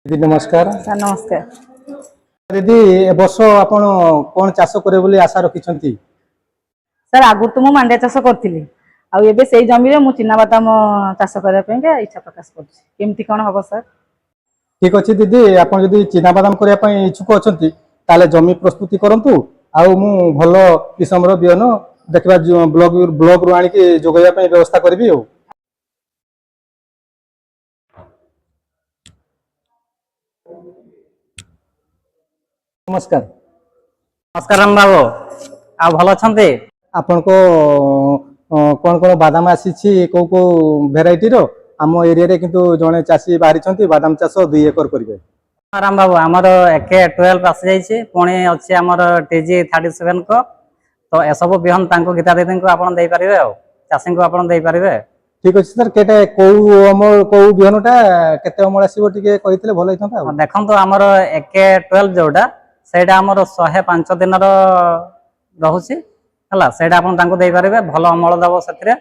दीदी नमस्कार। सर नमस्कार। दीदी ए वर्ष आपण कोन चाष करे बोली आशा रखिछंती? सर आगु तो मु मांडिया चाष करथिली आ एबे सेई जमी रे मु चिना बादाम चाष करे पे के इच्छा प्रकाश करछि। केमती कोन हबो सर? ठीक अछि दीदी, आपण जदी चिना बादाम करिया पई इच्छुक अछंती ताले जमी प्रस्तुति करंतु आ मु भलो किसमरो बियनो देखबा ब्लॉग रु आनी के जोगया पई व्यवस्था करबी हो। नमस्कार। नमस्कार राम बाबू आ भल छंती? आपण को कोन कोन बादाम आसीछि को को वेराइटी रो आम एरिया रे किंतु जने चासी बाहरी छंती बादाम चाष 2 एकर करिवे। राम बाबू आमर एके 12 आसी जाइए पुणी अच्छे आमर TG 37 को तो एसबू बिहन तांको गीता दीदी को आपण दे पारिबे आ चासी को आपण दे पारिबे। ठीक अछि सर, केटे को अमल को बिहनटा केते अमल आसीबो टिके कहितले भलो हितंता। देखंतु आमर एके 12 जोडा सेटा आमर 105 दिन रो रहउची हला सेटा आपण तांको दे पारिबे भलो अमल दबो सेतिरे